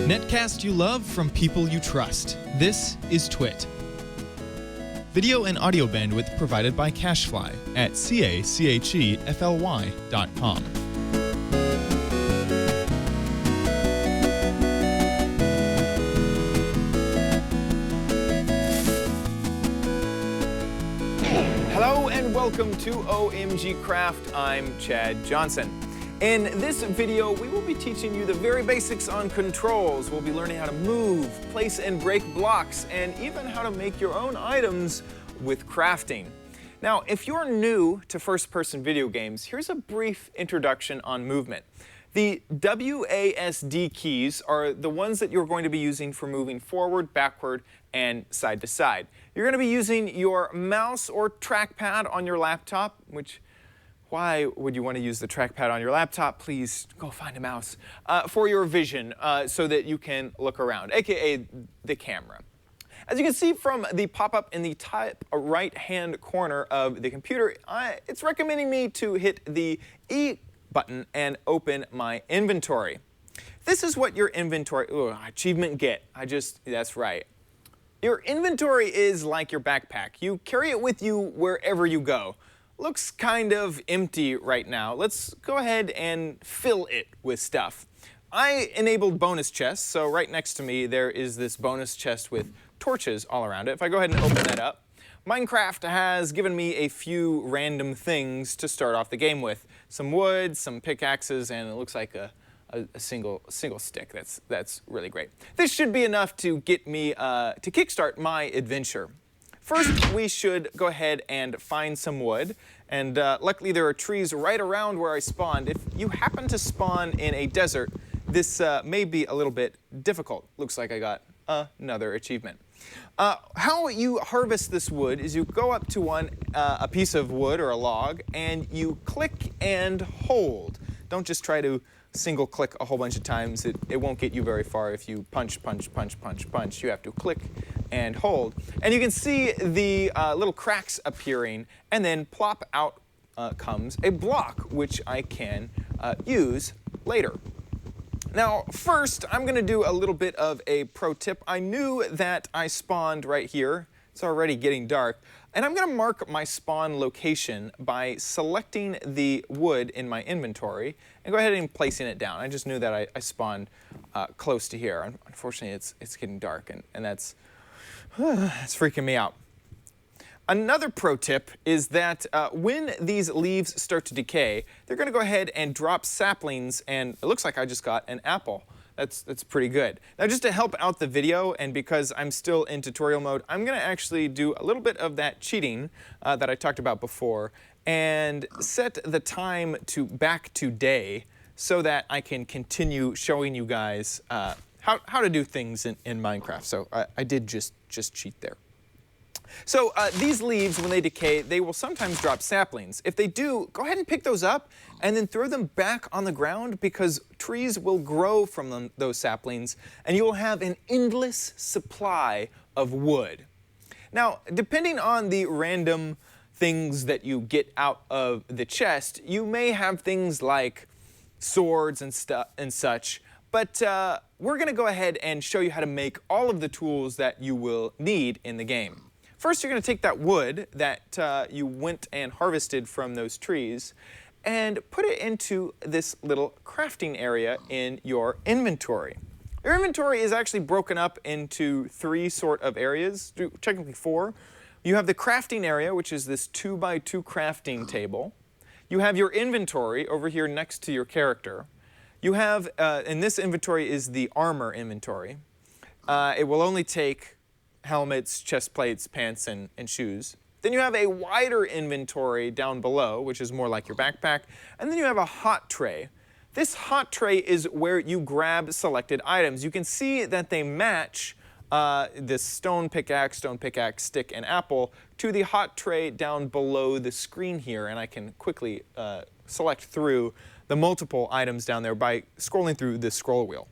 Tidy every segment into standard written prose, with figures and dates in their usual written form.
Netcast you love from people you trust. This is Twit. Video and audio bandwidth provided by Cashfly at cachefly.com. Hello and welcome to OMG Craft. I'm Chad Johnson. In this video, we will be teaching you the very basics on controls. We'll be learning how to move, place and break blocks, and even how to make your own items with crafting. Now, if you're new to first-person video games, here's a brief introduction on movement. The WASD keys are the ones that you're going to be using for moving forward, backward, and side to side. You're going to be using your mouse or trackpad on your laptop, which why would you want to use the trackpad on your laptop? Please go find a mouse for your vision so that you can look around, aka the camera. As you can see from the pop-up in the top right-hand corner of the computer, it's recommending me to hit the E button and open my inventory. This is what your inventory, achievement get, that's right. Your inventory is like your backpack. You carry it with you wherever you go. Looks kind of empty right now. Let's go ahead and fill it with stuff. I enabled bonus chests, so right next to me there is this bonus chest with torches all around it. If I go ahead and open that up, Minecraft has given me a few random things to start off the game with. Some wood, some pickaxes, and it looks like a single stick. That's really great. This should be enough to get me to kickstart my adventure. First, we should go ahead and find some wood, and luckily there are trees right around where I spawned. If you happen to spawn in a desert, this may be a little bit difficult. Looks like I got another achievement. How you harvest this wood is you go up to a piece of wood or a log, and you click and hold. Don't just try to single click a whole bunch of times. It won't get you very far if you punch. You have to click and hold. And you can see the little cracks appearing, and then plop out comes a block, which I can use later. Now, first, I'm going to do a little bit of a pro tip. I knew that I spawned right here. It's already getting dark. And I'm going to mark my spawn location by selecting the wood in my inventory and go ahead and placing it down. I just knew that I spawned close to here. Unfortunately, it's getting dark, and that's freaking me out. Another pro tip is that when these leaves start to decay, they're going to go ahead and drop saplings, and it looks like I just got an apple. That's pretty good. Now, just to help out the video, and because I'm still in tutorial mode, I'm going to actually do a little bit of that cheating that I talked about before and set the time back to day so that I can continue showing you guys how to do things in Minecraft. So I did just cheat there. So these leaves, when they decay, they will sometimes drop saplings. If they do, go ahead and pick those up and then throw them back on the ground, because trees will grow from those saplings, and you will have an endless supply of wood. Now, depending on the random things that you get out of the chest, you may have things like swords and such, but we're going to go ahead and show you how to make all of the tools that you will need in the game. First, you're going to take that wood that you went and harvested from those trees and put it into this little crafting area in your inventory. Your inventory is actually broken up into three sort of areas, technically four. You have the crafting area, which is this 2x2 crafting table. You have your inventory over here next to your character. You have, in this inventory is the armor inventory. It will only take helmets, chest plates, pants, and shoes. Then you have a wider inventory down below, which is more like your backpack. And then you have a hot tray. This hot tray is where you grab selected items. You can see that they match this stone pickaxe, stick, and apple to the hot tray down below the screen here. And I can quickly select through the multiple items down there by scrolling through the scroll wheel.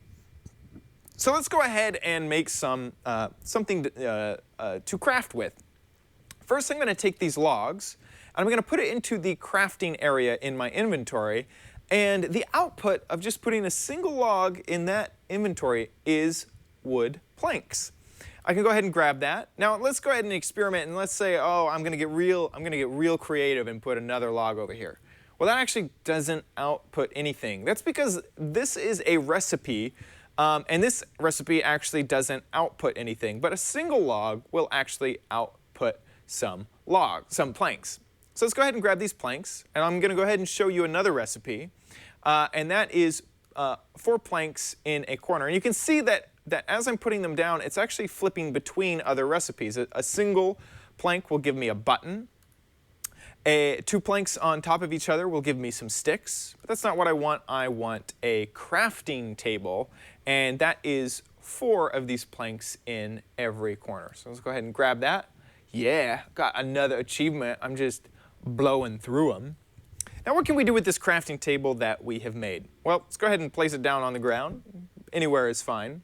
So let's go ahead and make something to craft with. First, I'm going to take these logs, and I'm going to put it into the crafting area in my inventory, And the output of just putting a single log in that inventory is wood planks. I can go ahead and grab that. Now let's go ahead and experiment, and let's say, oh, I'm gonna get real creative and put another log over here. Well, that actually doesn't output anything. That's because this is a recipe, and this recipe actually doesn't output anything, but a single log will actually output some planks. So let's go ahead and grab these planks, and I'm gonna go ahead and show you another recipe, and that is 4 planks in a corner. And you can see that as I'm putting them down, it's actually flipping between other recipes. A single plank will give me a button. 2 planks on top of each other will give me some sticks, but that's not what I want. I want a crafting table, and that is 4 of these planks in every corner. So let's go ahead and grab that. Yeah, got another achievement. I'm just blowing through them. Now what can we do with this crafting table that we have made? Well, let's go ahead and place it down on the ground. Anywhere is fine.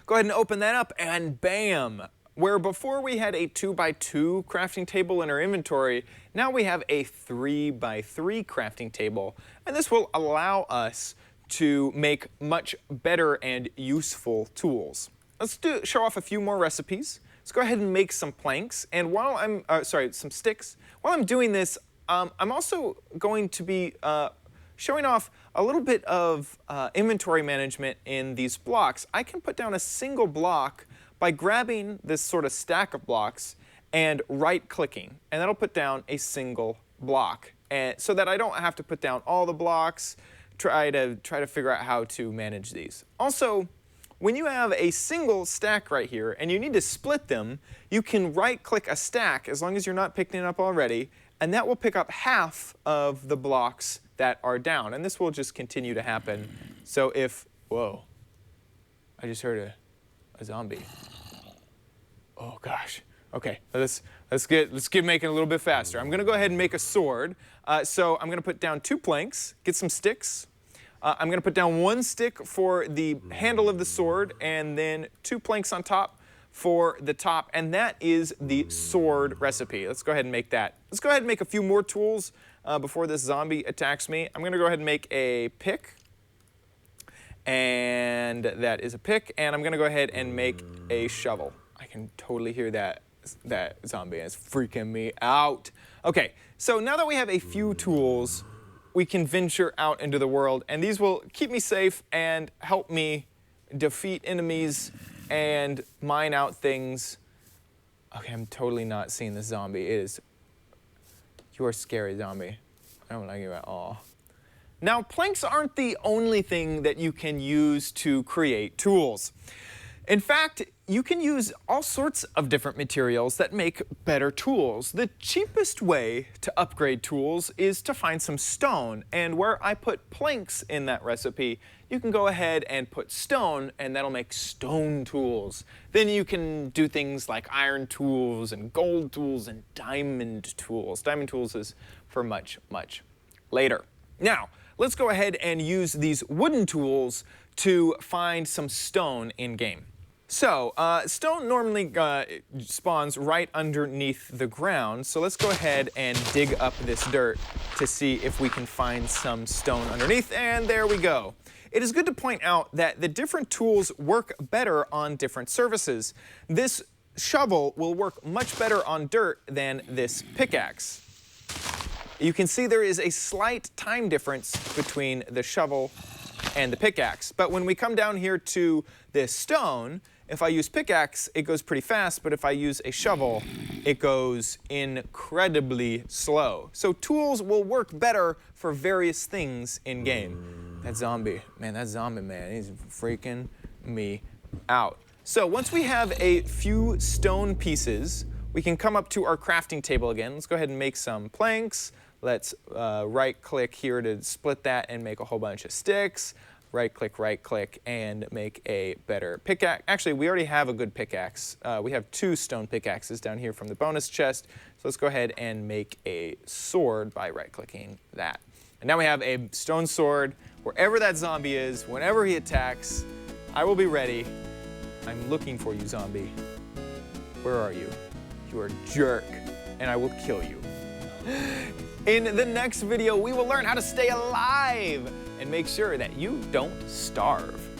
Go ahead and open that up, and bam! Where before we had a 2x2 crafting table in our inventory, now we have a 3x3 crafting table. And this will allow us to make much better and useful tools. Let's show off a few more recipes. Let's go ahead and make some planks. And while I'm, some sticks. While I'm doing this, I'm also going to be showing off a little bit of inventory management in these blocks. I can put down a single block by grabbing this sort of stack of blocks and right-clicking, and that'll put down a single block, and so that I don't have to put down all the blocks, try to figure out how to manage these. Also, when you have a single stack right here and you need to split them, you can right-click a stack as long as you're not picking it up already, and that will pick up half of the blocks that are down, and this will just continue to happen. So if, whoa, I just heard a zombie. Oh gosh. Okay, let's get making a little bit faster. I'm gonna go ahead and make a sword. So I'm gonna put down 2 planks, get some sticks. I'm gonna put down 1 stick for the handle of the sword, and then 2 planks on top for the top, and that is the sword recipe. Let's go ahead and make that. Let's go ahead and make a few more tools before this zombie attacks me. I'm gonna go ahead and make a pick, and that is a pick, and I'm gonna go ahead and make a shovel. I can totally hear that zombie is freaking me out. Okay, so now that we have a few tools, we can venture out into the world, and these will keep me safe and help me defeat enemies and mine out things. Okay, I'm totally not seeing this zombie. You are scary, zombie. I don't like you at all. Now, planks aren't the only thing that you can use to create tools. In fact, you can use all sorts of different materials that make better tools. The cheapest way to upgrade tools is to find some stone, and where I put planks in that recipe, you can go ahead and put stone, and that'll make stone tools. Then you can do things like iron tools and gold tools and diamond tools. Diamond tools is for much, much later. Now, let's go ahead and use these wooden tools to find some stone in game. So, stone normally spawns right underneath the ground, so let's go ahead and dig up this dirt to see if we can find some stone underneath, and there we go. It is good to point out that the different tools work better on different surfaces. This shovel will work much better on dirt than this pickaxe. You can see there is a slight time difference between the shovel and the pickaxe, but when we come down here to this stone, if I use pickaxe, it goes pretty fast, but if I use a shovel, it goes incredibly slow. So tools will work better for various things in game. That zombie, man, he's freaking me out. So once we have a few stone pieces, we can come up to our crafting table again. Let's go ahead and make some planks. Let's right-click here to split that and make a whole bunch of sticks. Right-click, and make a better pickaxe. Actually, we already have a good pickaxe. We have 2 stone pickaxes down here from the bonus chest. So let's go ahead and make a sword by right-clicking that. And now we have a stone sword. Wherever that zombie is, whenever he attacks, I will be ready. I'm looking for you, zombie. Where are you? You are a jerk, and I will kill you. In the next video, we will learn how to stay alive and make sure that you don't starve.